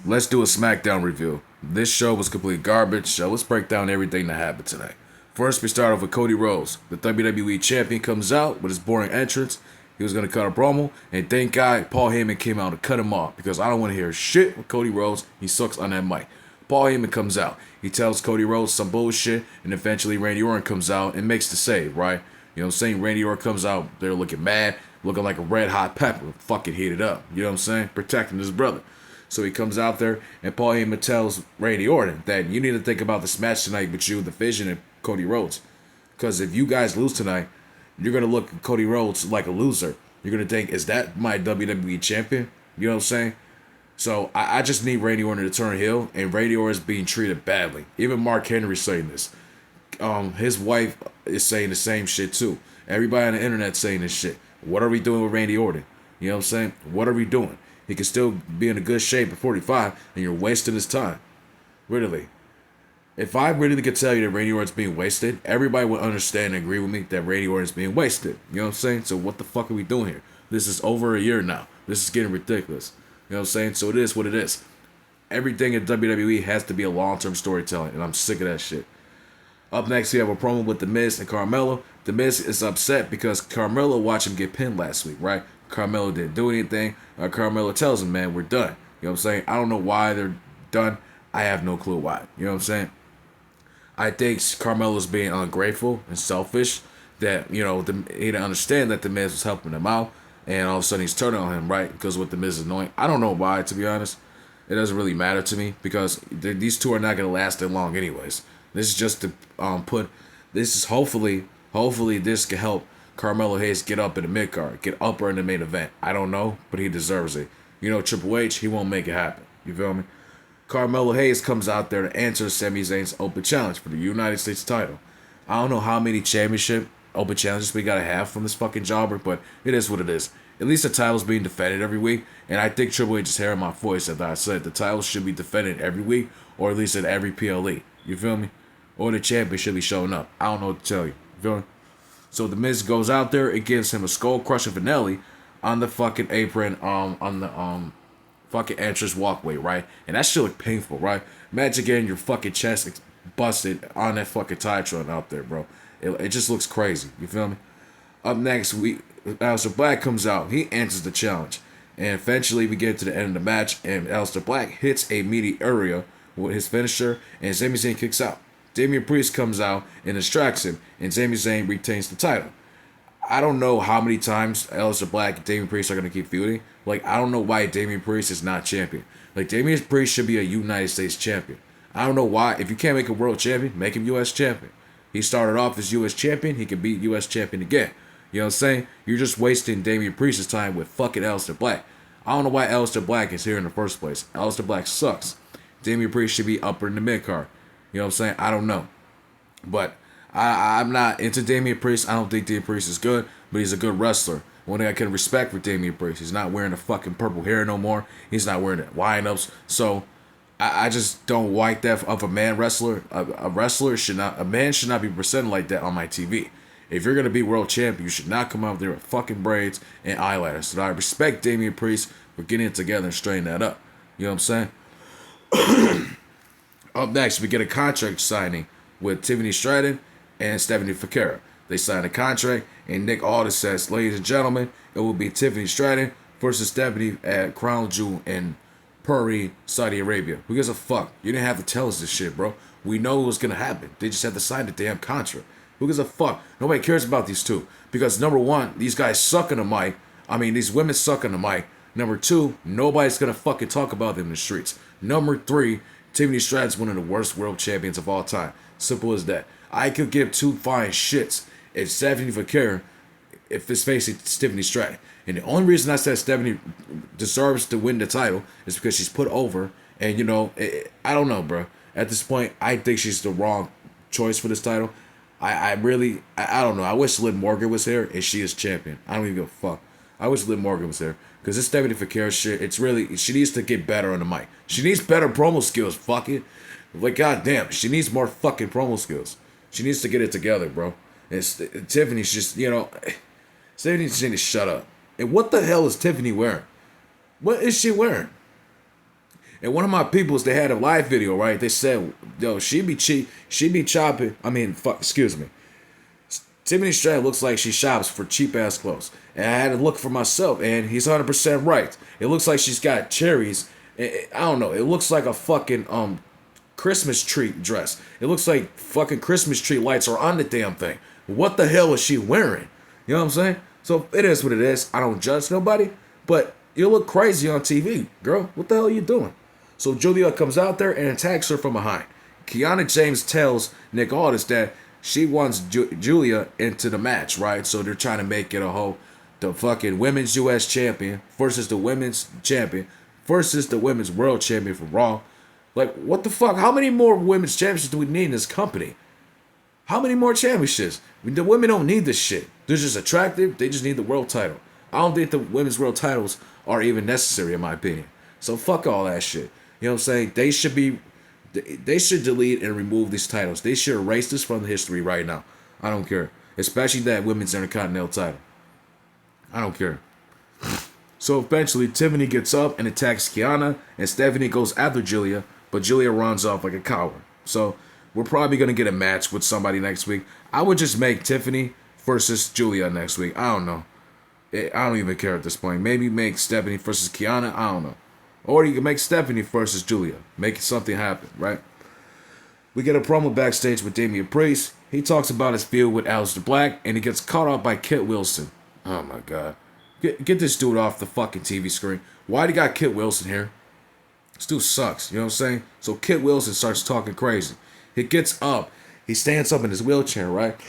let's do a Smackdown review. This show was complete garbage, so let's break down everything that happened tonight. First, we start off with Cody Rhodes. The WWE Champion comes out with his boring entrance. He was going to cut a promo, and thank God Paul Heyman came out to cut him off because I don't want to hear shit with Cody Rhodes. He sucks on that mic. Paul Heyman comes out. He tells Cody Rhodes some bullshit, and eventually Randy Orton comes out and makes the save, right? You know what I'm saying? Randy Orton comes out there looking mad, looking like a red hot pepper, fucking heated up. You know what I'm saying? Protecting his brother. So he comes out there, and Paul Heyman tells Randy Orton that you need to think about this match tonight with you, the Vision, and Cody Rhodes. Because if you guys lose tonight, you're going to look at Cody Rhodes like a loser. You're going to think, is that my WWE champion? You know what I'm saying? So I just need Randy Orton to turn heel, and Randy Orton is being treated badly. Even Mark Henry's saying this. His wife is saying the same shit too. Everybody on the internet saying this shit. What are we doing with Randy Orton? You know what I'm saying? What are we doing? He can still be in a good shape at 45, and you're wasting his time. Really. If I really could tell you that Randy Orton's being wasted, everybody would understand and agree with me that Randy Orton's being wasted. You know what I'm saying? So what the fuck are we doing here? This is over a year now. This is getting ridiculous. You know what I'm saying? So it is what it is. Everything in WWE has to be a long-term storytelling, and I'm sick of that shit. Up next, we have a promo with The Miz and Carmelo. The Miz is upset because Carmelo watched him get pinned last week, right? Carmelo didn't do anything. Carmelo tells him, man, we're done. You know what I'm saying? I don't know why they're done. I have no clue why. You know what I'm saying? I think Carmelo's being ungrateful and selfish. That, you know, he didn't understand that The Miz was helping him out. And all of a sudden he's turning on him, right? Because what The Miz is annoying. I don't know why, to be honest. It doesn't really matter to me because these two are not going to last that long anyways. This is just to this is hopefully this can help Carmelo Hayes get up in the mid card, get upper in the main event. I don't know, but he deserves it. You know, Triple H, he won't make it happen. You feel me? Carmelo Hayes comes out there to answer Sami Zayn's open challenge for the United States title. I don't know how many championship open challenges we gotta have from this fucking jobber, but it is what it is. At least the title's being defended every week, and I think Triple H is hearing my voice that I said the title should be defended every week, or at least at every PLE. You feel me? Or the champion should be showing up. I don't know what to tell you. You feel me? So the Miz goes out there and gives him a skull crushing finale on the fucking apron, on the fucking entrance walkway, right? And that shit look painful, right? Imagine getting your fucking chest busted on that fucking Titron out there, bro. It just looks crazy. You feel me? Up next, Aleister Black comes out. He answers the challenge. And eventually we get to the end of the match, and Aleister Black hits a meaty area with his finisher, and Sami Zayn kicks out. Damian Priest comes out and distracts him, and Sami Zayn retains the title. I don't know how many times Aleister Black and Damian Priest are going to keep feuding. Like, I don't know why Damian Priest is not champion. Like, Damian Priest should be a United States champion. I don't know why. If you can't make a world champion, make him U.S. champion. He started off as U.S. champion. He can be U.S. champion again. You know what I'm saying? You're just wasting Damian Priest's time with fucking Aleister Black. I don't know why Aleister Black is here in the first place. Aleister Black sucks. Damian Priest should be upper in the mid card. You know what I'm saying? I don't know. But I'm not into Damian Priest. I don't think Damian Priest is good, but he's a good wrestler. One thing I can respect for Damian Priest, he's not wearing the fucking purple hair no more. He's not wearing the wind-ups. So I just don't like that of a man wrestler. A man should not be presented like that on my TV. If you're gonna be world champion, you should not come out there with fucking braids and eyelashes. So I respect Damian Priest for getting it together and straightening that up. You know what I'm saying? Up next, we get a contract signing with Tiffany Stratton and Stephanie Fakira. They sign a contract, and Nick Aldis says, ladies and gentlemen, it will be Tiffany Stratton versus Stephanie at Crown Jewel in Puri, Saudi Arabia. Who gives a fuck? You didn't have to tell us this shit, bro. We know it was going to happen. They just had to sign the damn contract. Who gives a fuck? Nobody cares about these two. Because number one, these guys suck on the mic. I mean, these women suck on the mic. Number two, nobody's going to fucking talk about them in the streets. Number three, Tiffany Stratton's one of the worst world champions of all time. Simple as that. I could give two fine shits if Stephanie Fakir, if it's facing Tiffany Stratton. And the only reason I said Stephanie deserves to win the title is because she's put over. And, you know, I don't know, bro. At this point, I think she's the wrong choice for this title. I don't know. I wish Liv Morgan was here and she is champion. I don't even give a fuck. I wish Liv Morgan was there. Because this Stephanie Fakir shit, it's really, she needs to get better on the mic. She needs better promo skills, fuck it. Like, goddamn, she needs more fucking promo skills. She needs to get it together, bro. And Tiffany's just, you know, Tiffany just need to shut up. And what the hell is Tiffany wearing? What is she wearing? And one of my peoples, they had a live video, right? They said, yo, she be chopping. I mean, fuck, excuse me. Tiffany Stratton looks like she shops for cheap ass clothes. And I had to look for myself, and he's 100% right. It looks like she's got cherries. I don't know. It looks like a fucking Christmas tree dress. It looks like fucking Christmas tree lights are on the damn thing. What the hell is she wearing? You know what I'm saying? So it is what it is. I don't judge nobody, but you look crazy on TV, girl. What the hell are you doing? So Julia comes out there and attacks her from behind. Kiana James tells Nick Aldis that she wants Julia into the match, right? So they're trying to make it a whole, the fucking women's U.S. champion versus the women's champion versus the women's world champion from Raw. Like, what the fuck? How many more women's championships do we need in this company? How many more championships? I mean, the women don't need this shit. They're just attractive. They just need the world title. I don't think the women's world titles are even necessary, in my opinion. So fuck all that shit. You know what I'm saying? They should delete and remove these titles. They should erase this from the history right now. I don't care. Especially that women's intercontinental title. I don't care. So eventually, Tiffany gets up and attacks Kiana, and Stephanie goes after Julia, but Julia runs off like a coward. So we're probably going to get a match with somebody next week. I would just make Tiffany versus Julia next week. I don't know. I don't even care at this point. Maybe make Stephanie versus Kiana. I don't know. Or you can make Stephanie versus Julia. Make something happen, right? We get a promo backstage with Damian Priest. He talks about his feud with Aleister Black, and he gets caught up by Kit Wilson. Oh my god. Get this dude off the fucking TV screen. Why do you got Kit Wilson here? This dude sucks, you know what I'm saying? So Kit Wilson starts talking crazy. He gets up. He stands up in his wheelchair, right?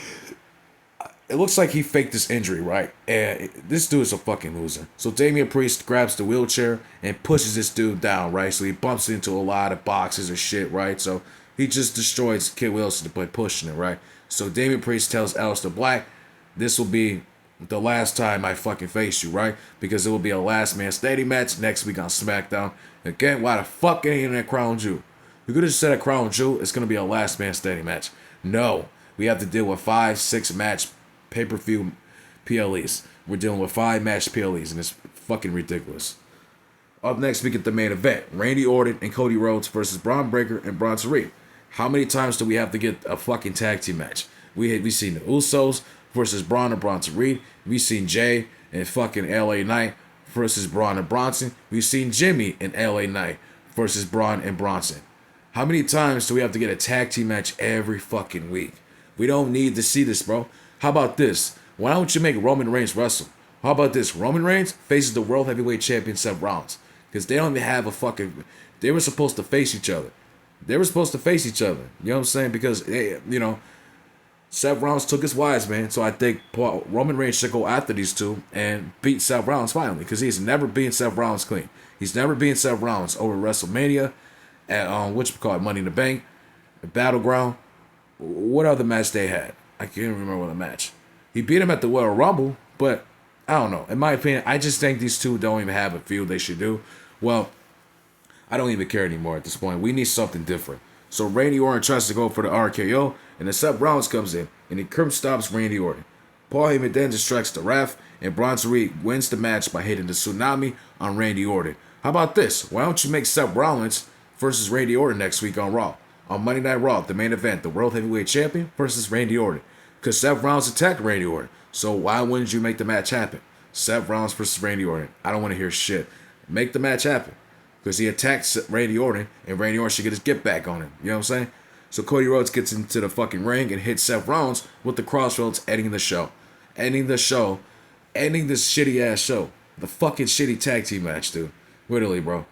It looks like he faked this injury, right? And this dude is a fucking loser. So Damian Priest grabs the wheelchair and pushes this dude down, right? So he bumps into a lot of boxes and shit, right? So he just destroys Kit Wilson by pushing it, right? So Damian Priest tells Aleister Black, this will be the last time I fucking face you, right? Because it will be a last man standing match next week on Smackdown. Again, why the fuck ain't in that Crown Jewel? You could have just said a Crown Jewel, it's going to be a last man standing match. No, we have to deal with 5-6 match pay-per-view PLEs. We're dealing with 5-match PLEs, and it's fucking ridiculous. Up next, we get the main event. Randy Orton and Cody Rhodes versus Braun Breaker and Bronson Reed. How many times do we have to get a fucking tag team match? We seen the Usos versus Braun and Bronson Reed. We seen Jay and fucking LA Knight versus Braun and Bronson. We've seen Jimmy and LA Knight versus Braun and Bronson. How many times do we have to get a tag team match every fucking week? We don't need to see this, bro. How about this? Why don't you make Roman Reigns wrestle? How about this? Roman Reigns faces the World Heavyweight Champion Seth Rollins. Because they don't even have a fucking... They were supposed to face each other. You know what I'm saying? Because, you know, Seth Rollins took his wise, man. So I think Roman Reigns should go after these two and beat Seth Rollins finally. Because he's never beaten Seth Rollins clean. He's never beaten Seth Rollins over WrestleMania, at Money in the Bank, the Battleground. What other match they had? I can't remember the match. He beat him at the Royal Rumble, but I don't know. In my opinion, I just think these two don't even have a feud they should do. Well, I don't even care anymore at this point. We need something different. So Randy Orton tries to go for the RKO, and then Seth Rollins comes in, and he curb stops Randy Orton. Paul Heyman then distracts the ref, and Bronson Reed wins the match by hitting the tsunami on Randy Orton. How about this? Why don't you make Seth Rollins versus Randy Orton next week on Raw? On Monday Night Raw, the main event, the World Heavyweight Champion versus Randy Orton. Because Seth Rollins attacked Randy Orton. So why wouldn't you make the match happen? Seth Rollins versus Randy Orton. I don't want to hear shit. Make the match happen. Because he attacked Randy Orton, and Randy Orton should get his get back on him. You know what I'm saying? So Cody Rhodes gets into the fucking ring and hits Seth Rollins with the Crossroads, ending the show. Ending this shitty ass show. The fucking shitty tag team match, dude. Literally, bro.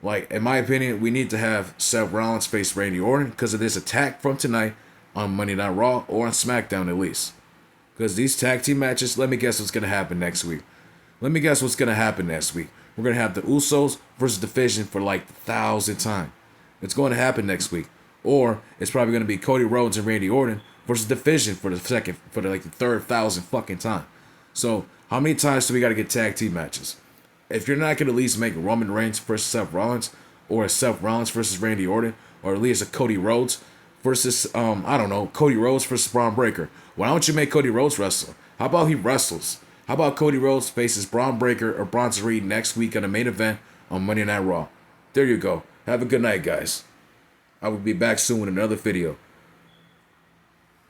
Like, in my opinion, we need to have Seth Rollins face Randy Orton because of this attack from tonight on Monday Night Raw or on Smackdown at least. Because these tag team matches, let me guess what's going to happen next week. We're going to have the Usos versus the Fiend for like the 1,000th time. It's going to happen next week. Or it's probably going to be Cody Rhodes and Randy Orton versus the Fiend for the 3rd 1,000th fucking time. So, how many times do we got to get tag team matches? If you're not going to at least make Roman Reigns versus Seth Rollins, or a Seth Rollins versus Randy Orton, or at least a Cody Rhodes versus, Cody Rhodes versus Braun Breaker, why don't you make Cody Rhodes wrestle? How about he wrestles? How about Cody Rhodes faces Braun Breaker or Bronson Reed next week on the main event on Monday Night Raw? There you go. Have a good night, guys. I will be back soon with another video.